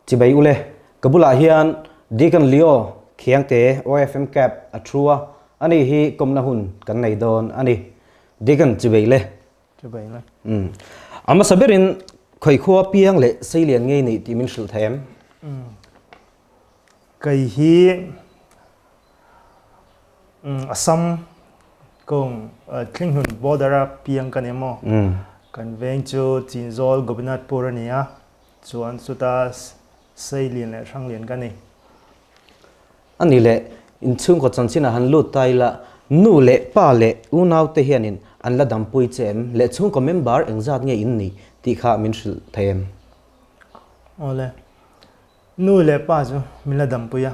chỉ bay ule kabula hian dikan leo Khiangte OFM Cap atrua ani hi komna hun kan nei don ani dikan chỉ bay le ama saberin khoi khuwa piang le seilian ngei ni ti min sul them kai hi Assam kong Klinghun border piang kan emo kan veng chu Chinzol Gobinat Purania chuan suta seilian le ranglian kan ni ani le in chung ko chanchin han lu tai la nu le pa le unau te hianin an la dampui chem le chung ko member engzat nge in ni ti kha min sul them ole nu le pa chu min la dampui ya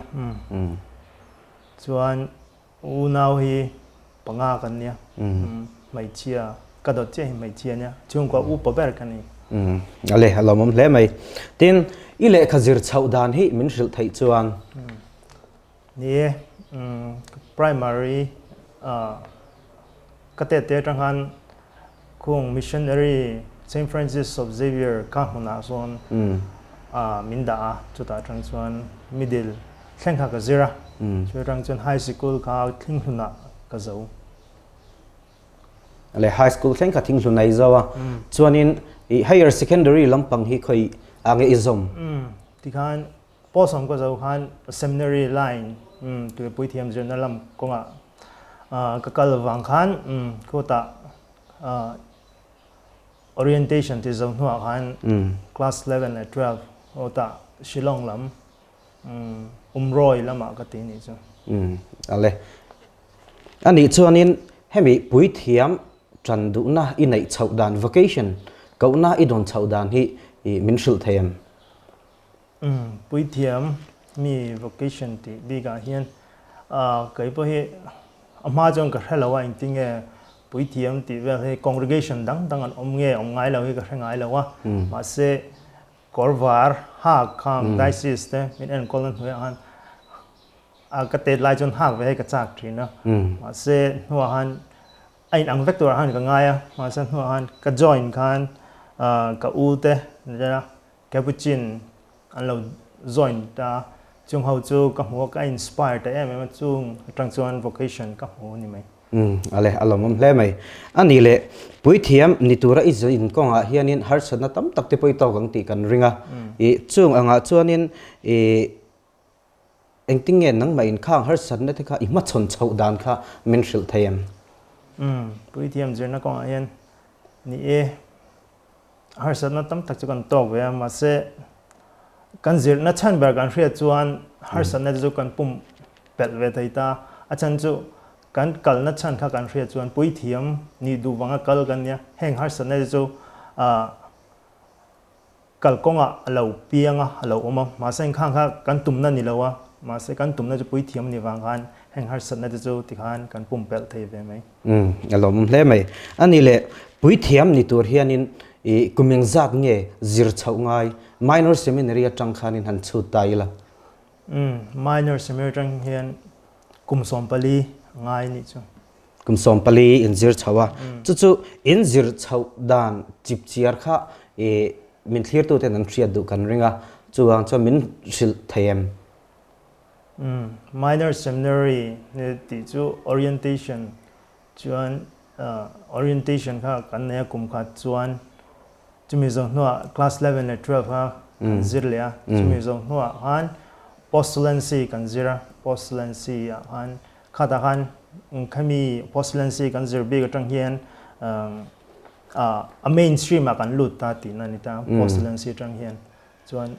chuan unau hi panga kan nia mai chia ka dot che mai chia nia chung ko u paber kan ni ale halomom hle mai tin ile khazir chaudan hi min sul thai chuan ni primary katete tanghan khung missionary Saint Francis of Xavier kahuna zon minda chuta tangchuan middle thlengkha ka zira chu tangchuan high school ka thinghuna ka zo ale high school thlengkha thinghunai zawa chuanin higher secondary lampang hi khoi ange izom tikhan posong ko zo khan seminary line tu Puithiam journal lam konga kakal wang khan kota orientation ti zo hnuah khan class 11 and 12 ota Shillong lam umroi lama ka ti ni chu ale ani chuanin hemi Puithiam chandu na inai chaudan vacation kauna idon chaudan hi min sul them Puithiam mi vocation ti biga hian kai po hi ama jong ka helawa intinge Puithiam ti vel he congregation dang dang an omnge omngai lo hi ka hrengai lawa ma se korwar ha khang diocese te min en kolon hu han ka te lai jon hak ve ka chak thina ma se hnuah han ain ang vector han ka ngaya ma se hnuah han ka join khan ka u te ja capuchin an lo join ta chung ho chu ka hmu ka inspire ta em chung tangchuan vocation ka hmu ni mai ale alomom hle mai ani le Puithiam nitura is in konga hianin harsana tam takte poi taw gang ti kan ringa chung anga chuanin engtinge nang mai in khang harsana te kha ima chon chau dan kha menshil thayam Puithiam jerna konga hian ni harsana tam tak chu kan tok ve ma se kan zir na chan ber kan hria chuan harsana chu kan pum pel ve thaita achan chu kan kal na chan kha kan hria chuan Puithiam ni du wanga kal kan nia heng harsana chu kal konga lo pianga lo oma ma sen khang kha kan tumna ni lawa ma se kan tumna chu Puithiam ni wang khan heng harsana chu tikhan kan pum pel thei ve mai alom hle mai ani le Puithiam ni tur hianin kumeng zat nge zir chau ngai minor seminary atang khanin han chu taila minor seminary tang hian kumsompali ngai ni chu kumsompali in zir chawa chu in zir chau dan chip chiar kha min thlir tu te nan thria du kan ringa chuang cha min sil thayem minor seminary ti chu orientation chuan orientation kha kan ne kum kha chuan chumi zo hnuah class 11 le 12 ha zirlia chumi zo hnuah han postulancy kan zira postulancy han khata han khami postulancy kan zir bi ka tang hian a mainstream kan lut ta ti na ni ta postulancy tang hian chuan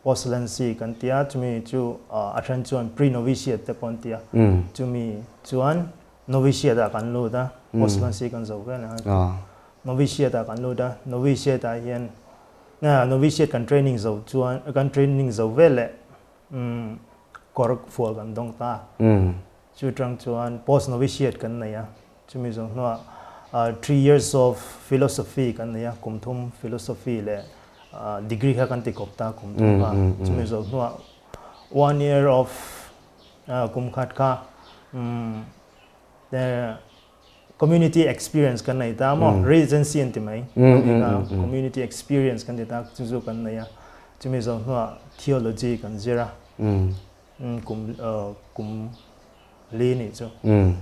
postulancy kan tia chumi chu athan chuan pre novitiate te pon tia chumi chuan novitiate kan lut ta postulancy kan zo ve na novitiate kan lut ta novitiate hian novitiate kan training zo chuan kan training zo ve le kork fual kan dong ta chu tang chuan post novitiate kan na ya chumi zo no 3 years of philosophy kan na ya kumthum philosophy le degree kha kan ti kopta kumthum ka chumi zo no 1 year of kumkhat ka the community experience kan na ta mo residency anti mai community experience kan ta chu kan na ya chúng mình dùng hoa theology kan zira kum li ni chu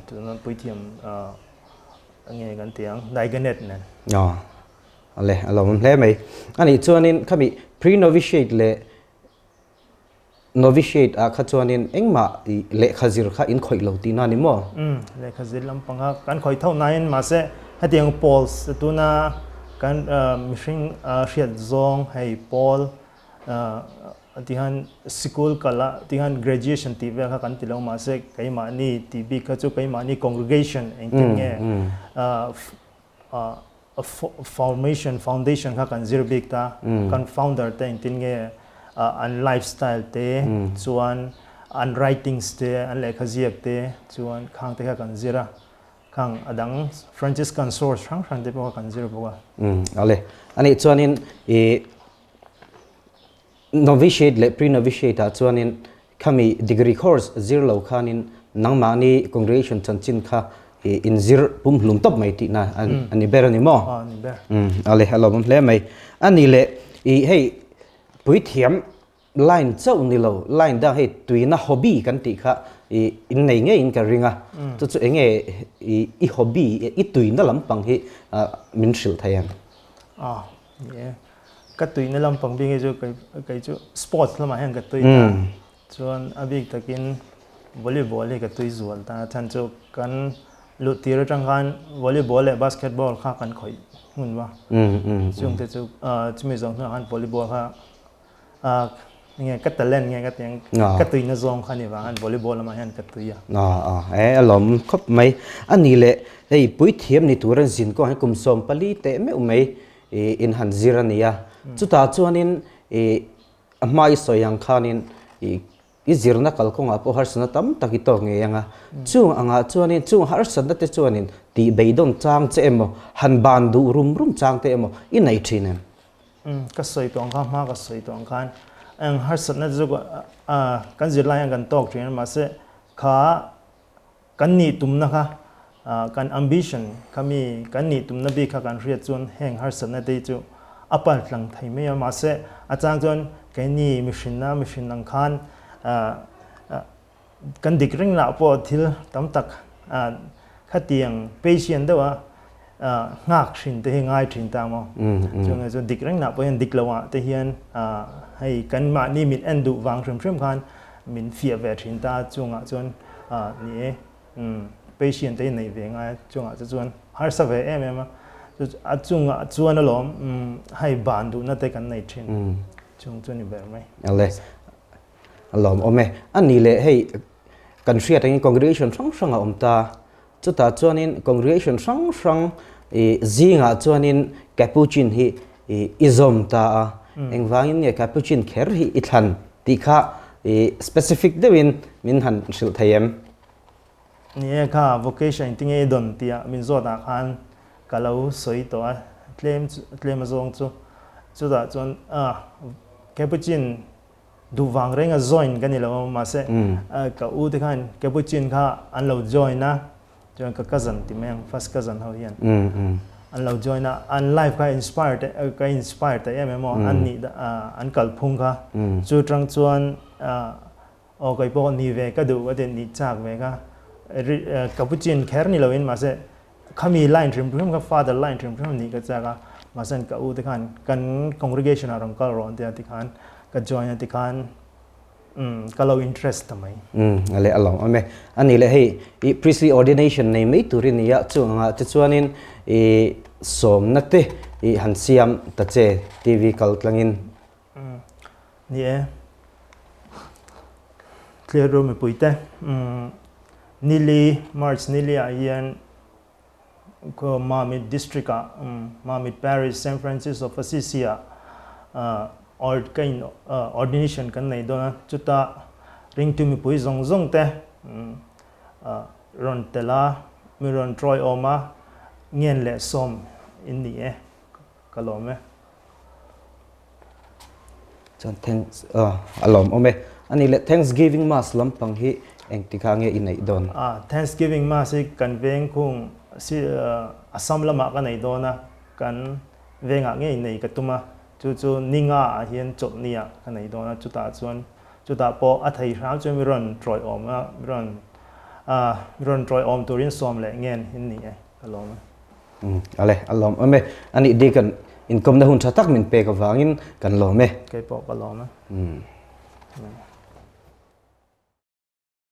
tu na Puithiam nghe kan tiếng đại cái net này ale alom hle mai ani chuanin khami pre novitiate le novitiate a kha chuanin engma le khazir kha in khoi lo ti na ni mo le khazir lam panga kan khoi thau nain ma se hatiang Paul tu na kan mishing riat zong hay Paul tihan school kala tihan graduation ti ve kha kan tilong ma se kai ma ni ti bi kha chu kai ma ni congregation engtin nge foundation kha kan zir big ta kan founder te engtin nge an lifestyle te chuan an writings te an lekha ziak te chuan khang te kha kan zira khang adang Franciscan source khang te po kan zir bo ale ani chuanin novitiate le pre novitiate a chuanin khami degree course zir lo khanin nangmani congregation chanchin kha in zir pum hlum top mai ti na ani ber ani mo ni ber ale hello bom hle mai ani le hey Puithiam line chau ni lo line da he tuina hobby kan ti kha in nei nge in ka ringa chu chu enge i hobby i tuina lampang hi min shil thayam yeah cái tuổi nó làm bằng biên cái chỗ sports là mà hàng cái tuổi ta chuan abik takin volleyball cái tuổi zual ta chan cho kan lu tir trang kan volleyball le basketball kha kan khoi mun ba chung te chu chumi zong na han volleyball kha nghe cái talent nghe cái tiếng cái tuổi nó zong kha ni wa han volleyball mà hàng cái tuổi alom khop mai ani le ei Puithiam ni turan zin ko ha kum som pali te me umei in han zirania chuta chuanin mai soyang khanin i zirna kalkonga po harsana tam takito nge yanga chung anga chuanin chung harsana te chuanin ti beidon chang che emo han bandu rum chang te emo i nei thinen ka soi tong kha ma ka soi tong khan ang harsana zu kan zirla kan tok thin ma se kha kan ni tumna kha kan ambition kami kan ni tumna bi kha kan riat chun heng harsana te chu apal tlang thai me ma se achang chon cái ni mission nang khan kan dikring la po thil tam tak khatiang patient da ngak thin te ngai thin ta mo chung chon dikring na po hen diklawa te hian hay kan ma ni min endu wang threm khan min fia ve thin ta chunga chon ni patient te nei ve ngai chunga chon har sa ve em chunga chuan alom hay bandu na te kan nei thin chung ni ber mai ale alom ome ani le hey kan ria tang congregation sang omta chuta chuanin congregation sang zinga chuanin capuchin hi izom ta engwangin nge capuchin kher hi ithan tikha specific dewin min han shil thayem ni kha vocation tinge don tia min zo da khan kalau soi to claim zong chu da chon capuchin du wang renga join kan ni lo ma se ka u te khan capuchin kha an lo join na chon ka cousin ti meng first cousin ho hian an lo join na an life ka inspired te em an ni an kal phung kha chu trang chuan o kai po ni ve ka du wa den ni chak ve ka capuchin kher ni lo in ma se khami line trim ka father line trim ni ka chaga ma san ka u te khan kan congregation arong kal ron te ti khan ka join ti khan kalau interest tamai ale along ame ani le hei priestly ordination nei mei turin ya chunga te chuanin som nate hansiam ta che tv kal tlangin ni clear room puite nili march nili ayan ko Mamit district Mamit Parish St. Francis of Assisi ordination kan nei dona chuta ring tu mi pui zong te ron tela mi ron troy oma ngien le som in ni kalome chan thanks alom ome ani le thanksgiving mass lampang hi engti khange inai don thanksgiving mass kan veng khung si asam lama kan nei dona kan venga nge nei katuma chu ninga hian chop nia kan nei dona chu ta po a thei ram chu mi ron troi om a mi ron troi om turin som le ngen hin ni kalom ale alom ame ani de kan income na hun thatak min pe ka wangin kan lo me ke po kalom